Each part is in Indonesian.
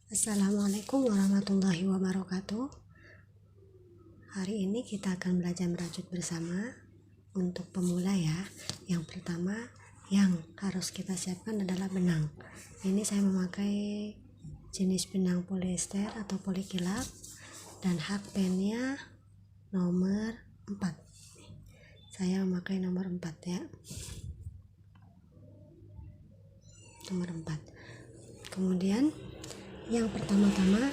Assalamualaikum warahmatullahi wabarakatuh. Hari ini kita akan belajar merajut bersama. Untuk pemula ya, yang pertama yang harus kita siapkan adalah benang. Ini saya memakai jenis benang polyester atau polikilap dan hakpennya nomor 4. Saya memakai nomor 4 ya. Nomor 4. Kemudian yang pertama-tama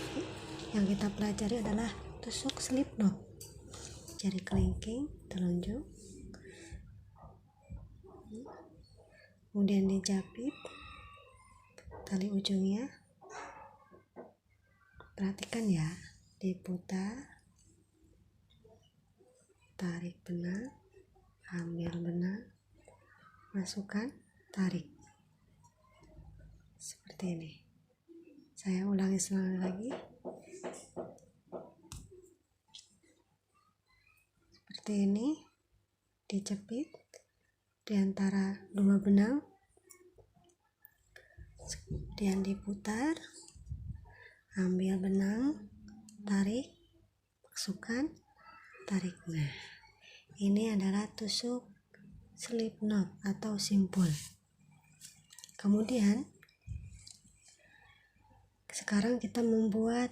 yang kita pelajari adalah tusuk slip knot. Jari kelingking, telunjuk, kemudian dijepit tali ujungnya. Perhatikan ya, diputar, tarik benang, ambil benang, masukkan, tarik. Seperti ini. Saya ulangi sekali lagi. Seperti ini, dijepit di antara dua benang, kemudian diputar, ambil benang, tarik, masukkan, tarik. Nah, ini adalah tusuk slip knot atau simpul. Kemudian sekarang kita membuat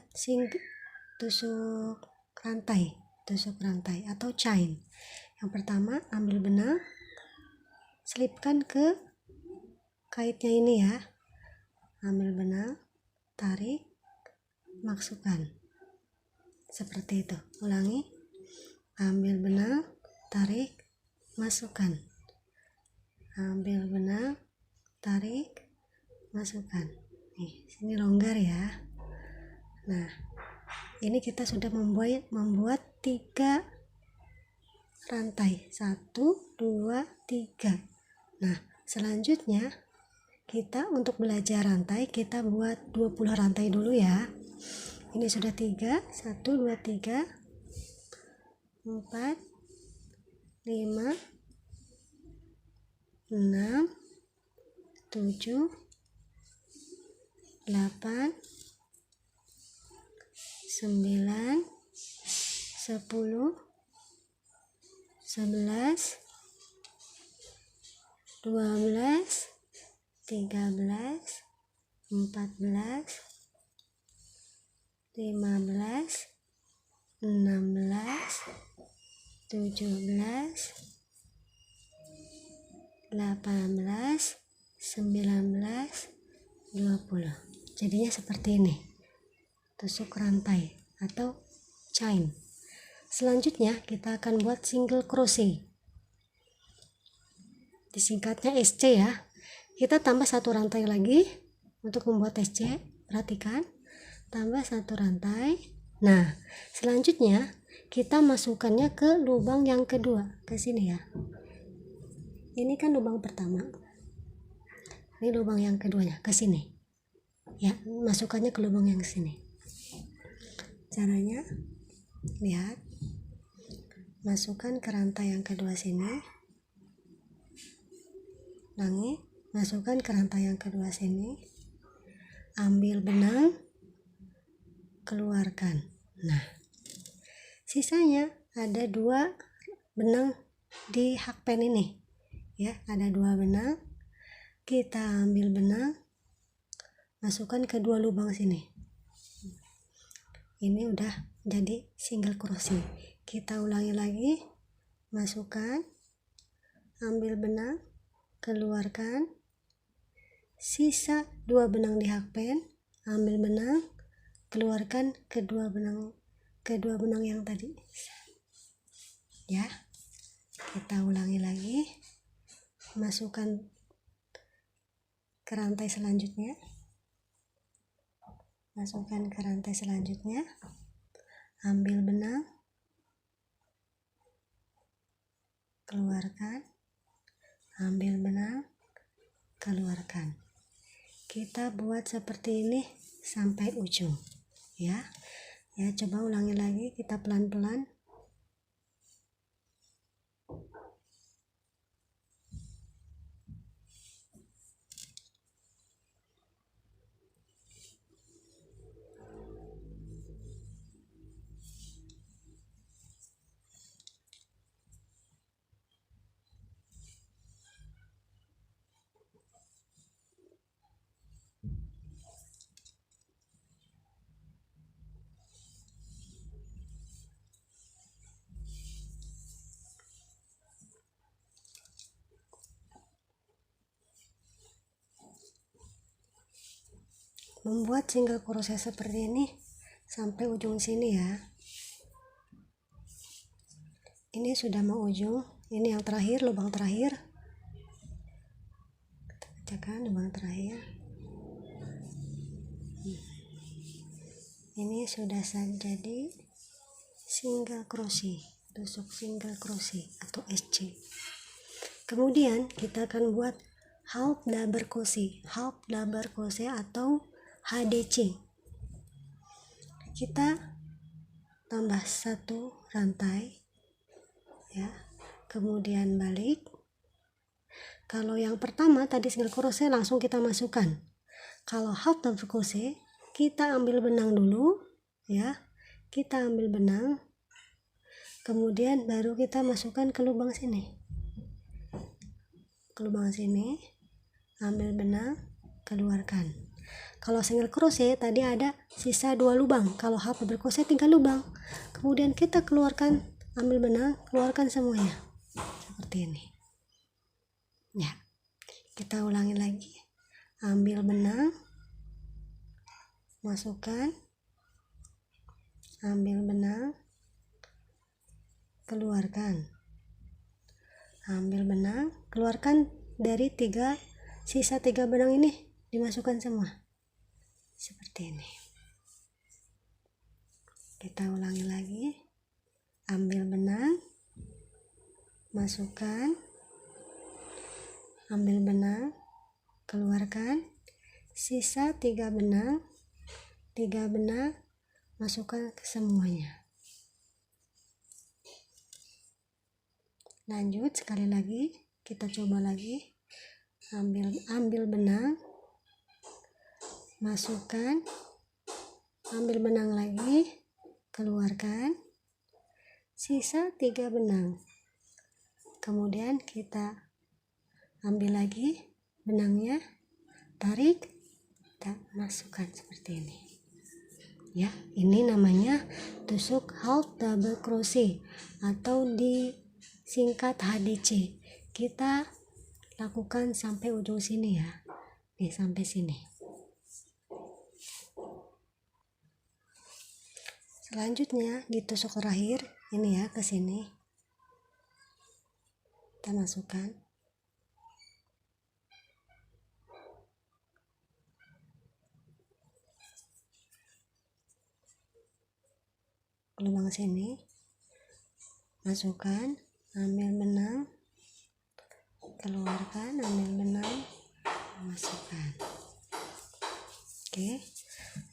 tusuk rantai atau chain. Yang pertama, ambil benang, selipkan ke kaitnya ini ya. Ambil benang, tarik, masukkan. Seperti itu. Ulangi. Ambil benang, tarik, masukkan. Ambil benang, tarik, masukkan. Nih, sini longgar ya. Nah, ini kita sudah membuat 3 rantai. 1, 2, 3. Nah, selanjutnya kita untuk belajar rantai kita buat 20 rantai dulu ya. Ini sudah 3, 1, 2, 3, 4, 5, 6, 7, 8, 9, 10, 11, 12, 13, 14, 15, 16, 17, 18, 19, 20. Jadinya seperti ini. Tusuk rantai atau chain. Selanjutnya kita akan buat single crochet. Disingkatnya SC ya. Kita tambah 1 rantai lagi untuk membuat SC. Perhatikan, tambah 1 rantai. Nah, selanjutnya kita masukkannya ke lubang yang kedua, ke sini ya. Ini kan lubang pertama. Ini lubang yang keduanya, ke sini. Ya, masukkannya ke lubang yang sini. Caranya, lihat. Masukkan ke rantai yang kedua sini. Ulangi, masukkan ke rantai yang kedua sini. Ambil benang, keluarkan. Nah, sisanya ada 2 benang di hakpen ini. Ya, ada 2 benang. Kita ambil benang, masukkan ke 2 lubang sini. Ini udah jadi single crochet. Kita ulangi lagi. Masukkan, ambil benang, keluarkan. Sisa 2 benang di hakpen, ambil benang, keluarkan kedua benang yang tadi. Ya. Kita ulangi lagi. Masukkan ke rantai selanjutnya. Masukkan ke rantai selanjutnya. Ambil benang, keluarkan. Ambil benang, keluarkan. Kita buat seperti ini sampai ujung ya. Ya, coba ulangi lagi, kita pelan-pelan. membuat single crochet seperti ini sampai ujung sini ya. Ini sudah mau ujung, ini yang terakhir, lubang terakhir. Kita bacakan lubang terakhir. Ini sudah jadi single crochet, tusuk single crochet atau SC. Kemudian kita akan buat half double crochet atau HDC. Kita tambah 1 rantai ya, kemudian balik. Kalau yang pertama tadi single crochet langsung kita masukkan. Kalau half double crochet kita ambil benang dulu ya, kita ambil benang, kemudian baru kita masukkan ke lubang sini, ke lubang sini, ambil benang, keluarkan. Kalau single crochet tadi ada sisa 2 lubang, kalau half double crochet 3 lubang. Kemudian kita keluarkan, ambil benang, keluarkan semuanya seperti ini ya. Kita ulangi lagi, ambil benang, masukkan, ambil benang, keluarkan, ambil benang, keluarkan. Dari sisa 3 benang ini dimasukkan semua seperti ini. Kita ulangi lagi, ambil benang, masukkan, ambil benang, keluarkan, sisa 3 benang masukkan ke semuanya. Lanjut sekali lagi, kita coba lagi, ambil benang, masukkan, ambil benang lagi, keluarkan, sisa 3 benang. Kemudian kita ambil lagi benangnya, tarik, kita masukkan seperti ini ya. Ini namanya tusuk half double crochet atau disingkat HDC. Kita lakukan sampai ujung sini ya, nih sampai sini. Selanjutnya di tusuk terakhir ini ya, ke sini kita masukkan, lubang sini, masukkan, ambil benang, keluarkan, ambil benang, masukkan. Oke,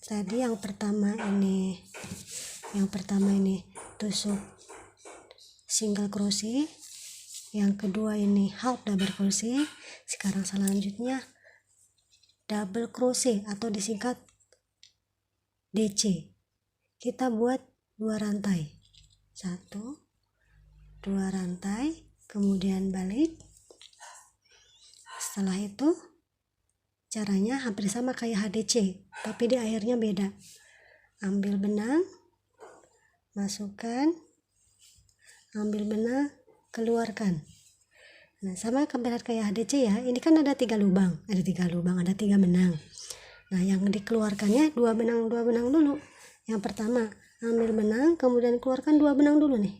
tadi yang pertama ini tusuk single crochet, yang kedua ini half double crochet. Sekarang selanjutnya double crochet atau disingkat DC. Kita buat 2 rantai, 1, 2 rantai, kemudian balik. Setelah itu caranya hampir sama kayak HDC, tapi di akhirnya beda. Ambil benang, masukkan, ambil benang, keluarkan. Nah, sama hampir kayak HDC ya. Ini kan ada 3 lubang, ada 3 benang. Nah, yang dikeluarkannya 2 benang dulu. Yang pertama ambil benang, kemudian keluarkan 2 benang dulu nih.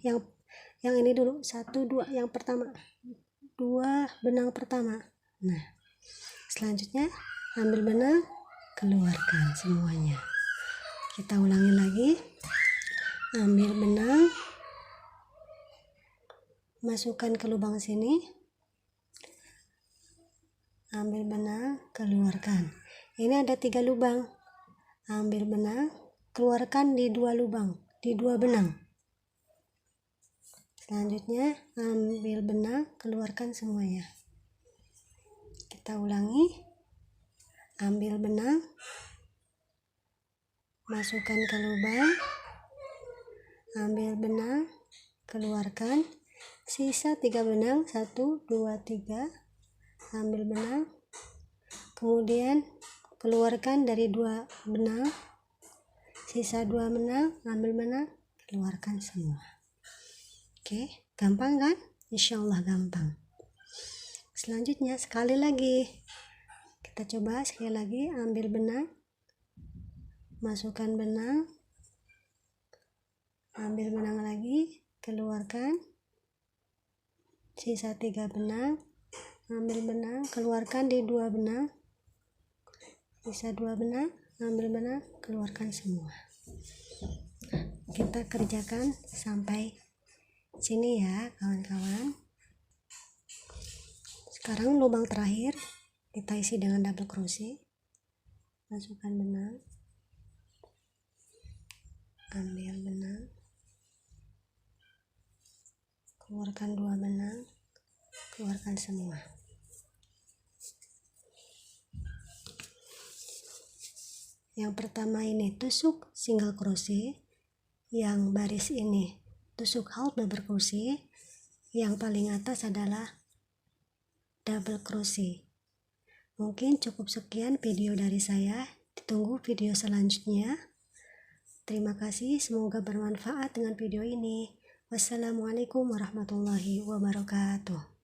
Yang ini dulu, 1, 2, yang pertama 2 benang pertama. Nah, selanjutnya ambil benang, keluarkan semuanya. Kita ulangi lagi, ambil benang, masukkan ke lubang sini, ambil benang, keluarkan. Ini ada 3 lubang, ambil benang, keluarkan di 2 lubang, di 2 benang. Selanjutnya ambil benang, keluarkan semuanya. Kita ulangi, ambil benang, masukkan ke lubang, ambil benang, keluarkan, sisa 3 benang, 1, 2, 3, ambil benang, kemudian keluarkan dari 2 benang, sisa 2 benang, ambil benang, keluarkan semua. Oke, gampang kan? Insya Allah gampang. Selanjutnya sekali lagi, kita coba sekali lagi, ambil benang, masukkan benang, ambil benang lagi, keluarkan, sisa 3 benang, ambil benang, keluarkan di 2 benang, sisa 2 benang, ambil benang, keluarkan semua. Kita kerjakan sampai sini ya kawan-kawan. Sekarang lubang terakhir kita isi dengan double crochet, masukkan benang, ambil benang, keluarkan 2 benang, keluarkan semua. Yang pertama ini tusuk single crochet, yang baris ini tusuk half double crochet, yang paling atas adalah double crochet. Mungkin cukup sekian video dari saya, ditunggu video selanjutnya. Terima kasih, semoga bermanfaat dengan video ini. Wassalamualaikum warahmatullahi wabarakatuh.